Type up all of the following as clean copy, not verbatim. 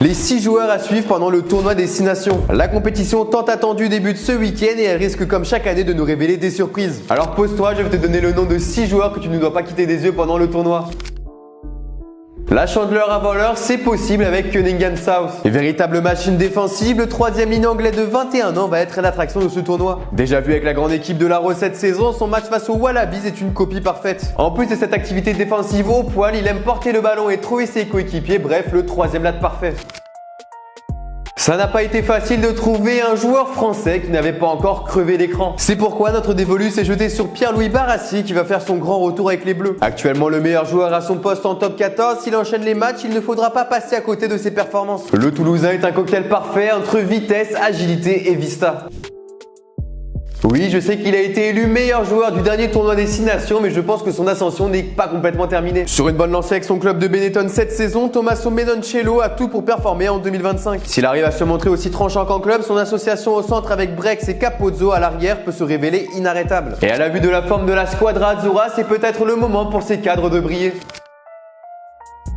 Les 6 joueurs à suivre pendant le tournoi Destination. La compétition tant attendue débute ce week-end et elle risque comme chaque année de nous révéler des surprises. Alors pose-toi, je vais te donner le nom de 6 joueurs que tu ne dois pas quitter des yeux pendant le tournoi. La chandeleur à voleur, c'est possible avec Cunningham South. Véritable machine défensive, le 3e ligne anglais de 21 ans va être l'attraction de ce tournoi. Déjà vu avec la grande équipe de l'Aro cette saison, son match face aux Wallabies est une copie parfaite. En plus de cette activité défensive au poil, il aime porter le ballon et trouver ses coéquipiers, bref, le 3e lat parfait. Ça n'a pas été facile de trouver un joueur français qui n'avait pas encore crevé l'écran. C'est pourquoi notre dévolu s'est jeté sur Pierre-Louis Barassi qui va faire son grand retour avec les Bleus. Actuellement le meilleur joueur à son poste en top 14, s'il enchaîne les matchs, il ne faudra pas passer à côté de ses performances. Le Toulousain est un cocktail parfait entre vitesse, agilité et vista. Oui, je sais qu'il a été élu meilleur joueur du dernier tournoi Destination, mais je pense que son ascension n'est pas complètement terminée. Sur une bonne lancée avec son club de Benetton cette saison, Tommaso Menoncello a tout pour performer en 2025. S'il arrive à se montrer aussi tranchant qu'en club, son association au centre avec Brex et Capozzo à l'arrière peut se révéler inarrêtable. Et à la vue de la forme de la squadra Azzurra, c'est peut-être le moment pour ces cadres de briller.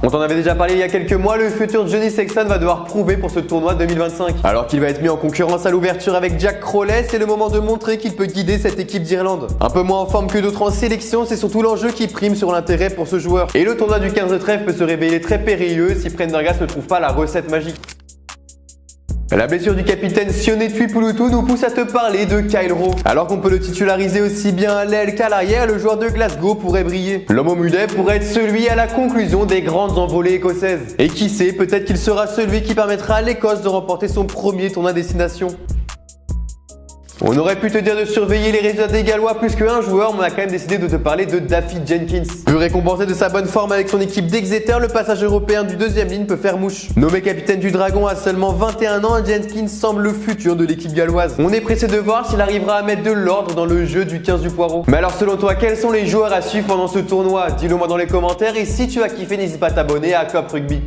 On t'en avait déjà parlé il y a quelques mois, le futur Johnny Sexton va devoir prouver pour ce tournoi 2025. Alors qu'il va être mis en concurrence à l'ouverture avec Jack Crowley, c'est le moment de montrer qu'il peut guider cette équipe d'Irlande. Un peu moins en forme que d'autres en sélection, c'est surtout l'enjeu qui prime sur l'intérêt pour ce joueur. Et le tournoi du 15 de trèfle peut se révéler très périlleux si Prendergast ne trouve pas la recette magique. La blessure du capitaine Sione Tuipulotu nous pousse à te parler de Kyle Rowe. Alors qu'on peut le titulariser aussi bien à l'aile qu'à l'arrière, le joueur de Glasgow pourrait briller. L'homme au mulet pourrait être celui à la conclusion des grandes envolées écossaises. Et qui sait, peut-être qu'il sera celui qui permettra à l'Écosse de remporter son premier tournoi Destination. On aurait pu te dire de surveiller les résultats des Gallois plus qu'un joueur, mais on a quand même décidé de te parler de Daffy Jenkins. Vu récompensé de sa bonne forme avec son équipe d'Exeter, le passage européen du 2e ligne peut faire mouche. Nommé capitaine du Dragon à seulement 21 ans, Jenkins semble le futur de l'équipe galloise. On est pressé de voir s'il arrivera à mettre de l'ordre dans le jeu du 15 du Poireau. Mais alors selon toi, quels sont les joueurs à suivre pendant ce tournoi? Dis-le moi dans les commentaires et si tu as kiffé, n'hésite pas à t'abonner à Cop Rugby.